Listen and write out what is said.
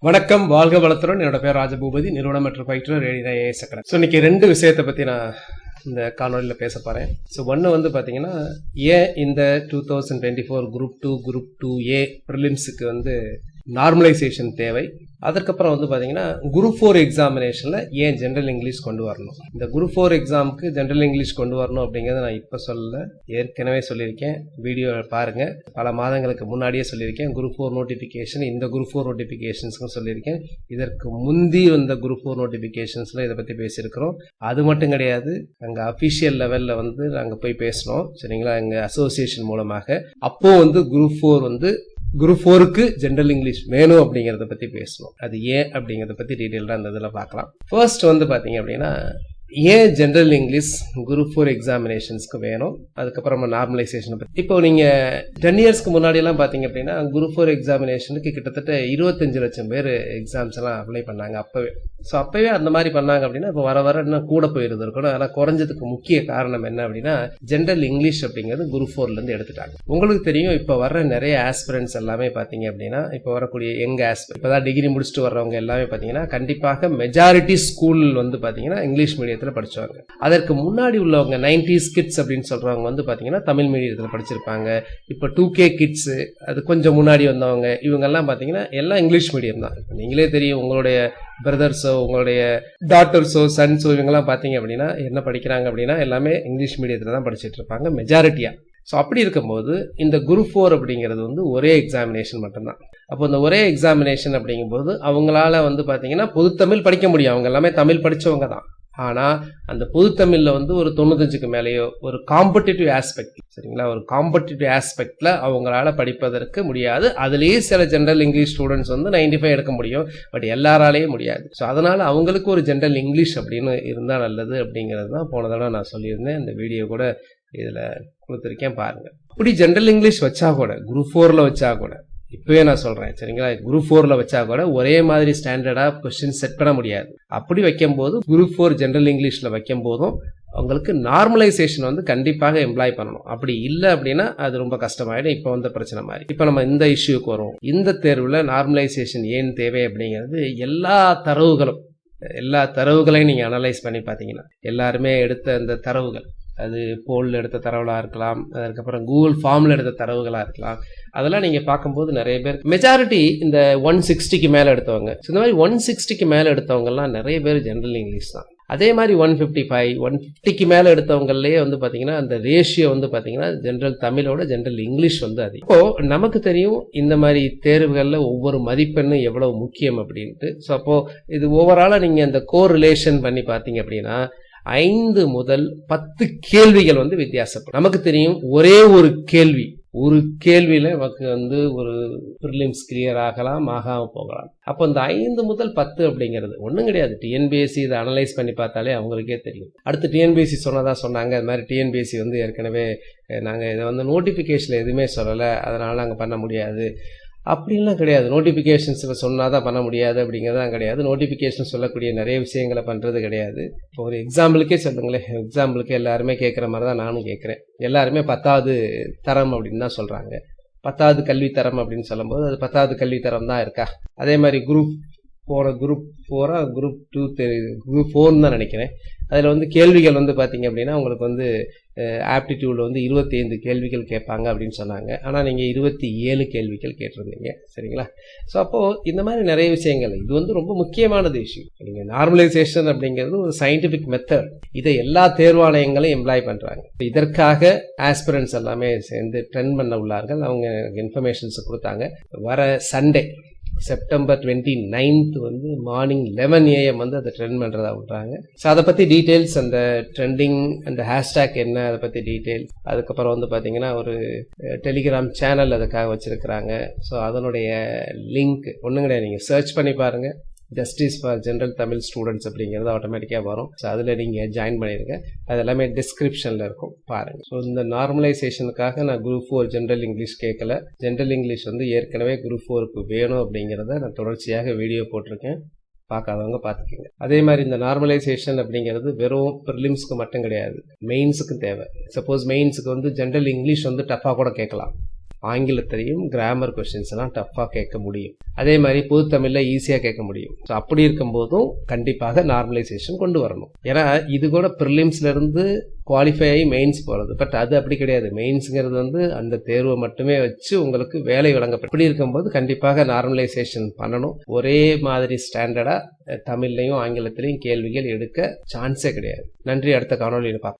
வணக்கம், வாழ்க வளத்துடன். என்னோட பேர் ராஜபூபதி, நிறுவனம் மற்றும் பயிற்றுனர் ரேடியோ ஏஎஸ் அகாடமி. ஸோ இன்னைக்கு ரெண்டு விஷயத்தை பற்றி நான் இந்த காணொலியில் பேச போகிறேன். ஸோ ஒன்று வந்து பார்த்தீங்கன்னா, ஏன் இந்த 2024 குரூப் 2 குரூப் 2A ப்ரிலிம்ஸுக்கு வந்து நார்மலைசேஷன் தேவை. அதுக்கப்புறம் வந்து பார்த்தீங்கன்னா, குரூப் 4 எக்ஸாமினேஷனில் ஏன் ஜென்ரல் இங்கிலீஷ் கொண்டு வரணும். இந்த குரூப் 4 எக்ஸாமுக்கு ஜென்ரல் இங்கிலீஷ் கொண்டு வரணும் அப்படிங்கிறத நான் இப்போ சொல்லலை, ஏற்கனவே சொல்லியிருக்கேன். வீடியோ பாருங்கள், பல மாதங்களுக்கு முன்னாடியே சொல்லியிருக்கேன். குரூப் 4 நோட்டிஃபிகேஷன், இந்த குரூப் 4 நோட்டிஃபிகேஷன்ஸ்க்கும் சொல்லியிருக்கேன். இதற்கு முந்தி வந்த குரூப் 4 நோட்டிஃபிகேஷன்ஸில் இதை பற்றி பேசியிருக்கிறோம். அது மட்டும் கிடையாது, அங்கே அஃபிஷியல் லெவலில் வந்து நாங்கள் போய் பேசினோம், சரிங்களா, எங்கள் அசோசியேஷன் மூலமாக. அப்போது வந்து குரூப் 4 வந்து குரூப் 4க்கு ஜென்ரல் இங்கிலீஷ் வேணும் அப்படிங்கிறத பற்றி பேசணும். அது ஏன் அப்படிங்கிறத பற்றி டீட்டெயிலாக அந்த இதில் பார்க்கலாம். ஃபர்ஸ்ட் வந்து பார்த்தீங்க அப்படின்னா, ஏன் ஜென்ரல் இங்கிலீஷ் குரூப் 4 எக்ஸாமினேஷன்ஸ்க்கு வேணும். அதுக்கப்புறம் நார்மலைசேஷனை பற்றி. இப்போ நீங்கள் 10 இயர்ஸ்க்கு முன்னாடியெல்லாம் பார்த்தீங்க அப்படின்னா, குரூப் 4 எக்ஸாமினேஷனுக்கு கிட்டத்தட்ட 25 லட்சம் பேர் எக்ஸாம்ஸ் எல்லாம் அப்ளை பண்ணாங்க அப்போவே. ஸோ அப்போவே அந்த மாதிரி பண்ணாங்க அப்படின்னா, இப்போ வர வர இன்னும் கூட போயிருந்துருக்கணும். ஆனால் குறைஞ்சதுக்கு முக்கிய காரணம் என்ன அப்படின்னா, ஜென்ரல் இங்கிலீஷ் அப்படிங்கிறது குரூப் 4லேருந்து எடுத்துட்டாங்க. உங்களுக்கு தெரியும், இப்போ வர்ற நிறைய ஆஸ்பிரன்ஸ் எல்லாமே பார்த்தீங்க அப்படின்னா, இப்போ வரக்கூடிய யங் ஆஸ்பிரன்ட், இப்போ தான் டிகிரி முடிச்சுட்டு வர்றவங்க எல்லாமே பார்த்தீங்கன்னா, கண்டிப்பாக மெஜாரிட்டி ஸ்கூல் வந்து பார்த்தீங்கன்னா இங்கிலீஷ் மீடியத்தில் படிச்சவங்க. அதற்கு முன்னாடி உள்ளவங்க 90s கிட்ஸ் அப்படின்னு சொல்றவங்க வந்து பாத்தீங்கன்னா தமிழ் மீடியத்தில் படிச்சிருப்பாங்க. இப்போ 2K கிட்ஸ், அது கொஞ்சம் முன்னாடி வந்தவங்க, இவங்க எல்லாம் பாத்தீங்கன்னா எல்லாம் இங்கிலீஷ் மீடியம் தான். நீங்களே தெரியும், உங்களுடைய பிரதர்ஸோ உங்களுடைய டாட்டர்ஸோ சன்ஸோ இவங்கெல்லாம் பார்த்தீங்க அப்படின்னா என்ன படிக்கிறாங்க அப்படின்னா எல்லாமே இங்கிலீஷ் மீடியத்தில் தான் படிச்சுட்டு இருப்பாங்க மெஜாரிட்டியா. ஸோ அப்படி இருக்கும்போது இந்த குரூப் 4 அப்படிங்கிறது வந்து ஒரே எக்ஸாமினேஷன் மட்டும்தான். அப்போ இந்த ஒரே எக்ஸாமினேஷன் அப்படிங்கும்போது அவங்களால வந்து பார்த்தீங்கன்னா பொதுத்தமிழ் படிக்க முடியும். அவங்க எல்லாமே தமிழ் படித்தவங்க தான். ஆனால் அந்த பொதுத்தமிழில் வந்து ஒரு 95க்கு மேலேயோ ஒரு காம்படிட்டிவ் ஆஸ்பெக்ட், சரிங்களா, ஒரு காம்படிட்டிவ் ஆஸ்பெக்டில் அவங்களால படிப்பதற்கு முடியாது. அதுலேயே சில ஜென்ரல் இங்கிலீஷ் ஸ்டூடெண்ட்ஸ் வந்து 95 எடுக்க முடியும், பட் எல்லாராலேயும் முடியாது. ஸோ அதனால் அவங்களுக்கு ஒரு ஜென்ரல் இங்கிலீஷ் அப்படின்னு இருந்தால் நல்லது அப்படிங்கிறது தான் போன தடவை நான் சொல்லியிருந்தேன். இந்த வீடியோ கூட இதில் கொடுத்துருக்கேன் பாருங்கள். அப்படி ஜென்ரல் இங்கிலீஷ் வச்சா கூட, குரூப் 4ல் வச்சா கூட, இப்பவே நான் சொல்றேன், சரிங்களா, குரூப் 4ல வச்சா கூட ஒரே மாதிரி ஸ்டாண்டர்டா கொஸ்டின் செட் பண்ண முடியாது. அப்படி வைக்கும் போது குரூப் 4 ஜென்ரல் இங்கிலீஷ்ல வைக்கும் போதும் அவங்களுக்கு நார்மலைசேஷன் வந்து கண்டிப்பாக எம்ப்ளாய் பண்ணணும். அப்படி இல்லை அப்படின்னா அது ரொம்ப கஷ்டமாயிடும். இப்போ வந்த பிரச்சனை மாதிரி. இப்போ நம்ம இந்த இஷ்யூக்கு வரும். இந்த தேர்வில் நார்மலைசேஷன் ஏன் தேவை அப்படிங்கிறது எல்லா தரவுகளையும் நீங்கள் அனலைஸ் பண்ணி பார்த்தீங்கன்னா, எல்லாருமே எடுத்த அந்த தரவுகள், அது போலில் எடுத்த தரவுகளாக இருக்கலாம், அதுக்கப்புறம் கூகுள் ஃபார்மில் எடுத்த தரவுகளாக இருக்கலாம், அதெல்லாம் நீங்கள் பார்க்கும்போது நிறைய பேர் மெஜாரிட்டி இந்த 160க்கு மேலே எடுத்தவங்க. இந்த மாதிரி 160க்கு மேலே எடுத்தவங்கலாம் நிறைய பேர் ஜென்ரல் இங்கிலீஷ் தான். அதே மாதிரி 155 150க்கு மேலே எடுத்தவங்களே வந்து பார்த்தீங்கன்னா அந்த ரேஷியோ வந்து பார்த்தீங்கன்னா ஜென்ரல் தமிழோட ஜென்ரல் இங்கிலீஷ் வந்து அதிகம். இப்போ நமக்கு தெரியும் இந்த மாதிரி தேர்வுகளில் ஒவ்வொரு மதிப்பெண்ணும் எவ்வளவு முக்கியம் அப்படின்ட்டு. ஸோ அப்போ இது ஓவராலாக நீங்கள் அந்த கோரிலேஷன் பண்ணி பார்த்தீங்க அப்படின்னா 5 முதல் 10 கேள்விகள் வந்து வித்தியாசப்படும். நமக்கு தெரியும் ஒரே ஒரு கேள்வியில நமக்கு வந்து ஒரு ப்ரிலிம்ஸ் கிளியர் ஆகலாம், ஆகாம போகலாம். அப்போ இந்த 5 முதல் 10 அப்படிங்கிறது ஒன்றும் கிடையாது. டிஎன்பிஎஸ்சி இதை அனலைஸ் பண்ணி பார்த்தாலே அவங்களுக்கே தெரியும். அடுத்து டிஎன்பிஎஸ்சி சொன்னாங்க, அது மாதிரி டிஎன்பிஎஸ்சி வந்து ஏற்கனவே நாங்கள் இதை வந்து நோட்டிஃபிகேஷனில் எதுவுமே சொல்லலை, அதனால நாங்கள் பண்ண முடியாது அப்படின்லாம் கிடையாது. நோட்டிஃபிகேஷன்ஸில் சொன்னால் தான் பண்ண முடியாது அப்படிங்கிறதான் கிடையாது. நோட்டிஃபிகேஷன் சொல்லக்கூடிய நிறைய விஷயங்களை பண்ணுறது கிடையாது. இப்போ ஒரு எக்ஸாம்பிளுக்கே சொல்லுங்களேன், எக்ஸாம்பிளுக்கு எல்லாருமே கேட்குற மாதிரி தான் நானும் கேட்குறேன். எல்லாருமே 10வது தரம் அப்படின்னு தான் சொல்கிறாங்க. 10வது கல்வித்தரம் அப்படின்னு சொல்லும்போது அது 10வது கல்வித்தரம் தான் இருக்கா? அதே மாதிரி குரூப் 4 தான் நினைக்கிறேன். அதில் வந்து கேள்விகள் வந்து பார்த்தீங்க அப்படின்னா உங்களுக்கு வந்து ஆப்டிடியூடில் வந்து 25 கேள்விகள் கேட்பாங்க அப்படின்னு சொன்னாங்க. ஆனால் நீங்கள் 27 கேள்விகள் கேட்டிருந்தீங்க, சரிங்களா. ஸோ அப்போது இந்த மாதிரி நிறைய விஷயங்கள், இது வந்து ரொம்ப முக்கியமானது இஷ்யூ. நீங்கள் நார்மலைசேஷன் அப்படிங்கிறது ஒரு சயின்டிஃபிக் மெத்தட். இதை எல்லா தேர்வாலயங்களும் எம்ப்ளாய் பண்ணுறாங்க. இதற்காக ஆஸ்பிரன்ஸ் எல்லாமே சேர்ந்து ட்ரெண்ட் பண்ண உள்ளார்கள். அவங்க இன்ஃபர்மேஷன்ஸ் கொடுத்தாங்க. வர சண்டே செப்டம்பர் 29th வந்து மார்னிங் 11 AM வந்து அதை ட்ரெண்ட் பண்ணுறதா விட்றாங்க. ஸோ அதை பற்றி டீட்டெயில்ஸ், அந்த ட்ரெண்டிங், அந்த ஹேஷ்டேக் என்ன, அதை பற்றி டீட்டெயில்ஸ், அதுக்கப்புறம் வந்து பார்த்தீங்கன்னா ஒரு டெலிகிராம் சேனல் அதுக்காக வச்சுருக்கிறாங்க. ஸோ அதனுடைய லிங்க் ஒன்றும் கிடையாது, நீங்கள் சர்ச் பண்ணி பாருங்கள், justice for general Tamil students அப்படிங்கிறது ஆட்டோமேட்டிக்காக வரும். ஸோ அதில் நீங்கள் ஜாயின் பண்ணிடுங்க. அது எல்லாமே டிஸ்கிரிப்ஷனில் இருக்கும், பாருங்கள். ஸோ இந்த நார்மலைசேஷனுக்காக நான் குரூப் 4 ஜென்ரல் இங்கிலீஷ் கேட்கல. ஜென்ரல் இங்கிலீஷ் வந்து ஏற்கனவே குரூப் 4க்கு வேணும் அப்படிங்கிறத நான் தொடர்ச்சியாக வீடியோ போட்டிருக்கேன். பார்க்காதவங்க பார்த்துக்கோங்க. அதே மாதிரி இந்த நார்மலைசேஷன் அப்படிங்கிறது வெறும் ப்ரிலிம்ஸ்க்கு மட்டும் கிடையாது, மெயின்ஸுக்கும் தேவை. சப்போஸ் மெயின்ஸுக்கு வந்து ஜென்ரல் இங்கிலீஷ் வந்து டஃப்பாக கூட கேட்கலாம். ஆங்கிலத்திலையும் கிராமர் கொஸ்டின்ஸ் எல்லாம் டஃப்பாக கேட்க முடியும். அதே மாதிரி பொது தமிழில் ஈஸியாக கேட்க முடியும். ஸோ அப்படி இருக்கும்போதும் கண்டிப்பாக நார்மலைசேஷன் கொண்டு வரணும். ஏன்னா இது கூட ப்ரிலிம்ஸ்ல இருந்து குவாலிஃபை ஆகி மெயின்ஸ் போகிறது. பட் அது அப்படி கிடையாது. மெயின்ஸுங்கிறது வந்து அந்த தேர்வை மட்டுமே வச்சு உங்களுக்கு வேலை வழங்கப்படும். இப்படி இருக்கும்போது கண்டிப்பாக நார்மலைசேஷன் பண்ணணும். ஒரே மாதிரி ஸ்டாண்டர்டாக தமிழ்லையும் ஆங்கிலத்திலையும் கேள்விகள் எடுக்க சான்ஸே கிடையாது. நன்றி. அடுத்த காணொலியில் பார்ப்போம்.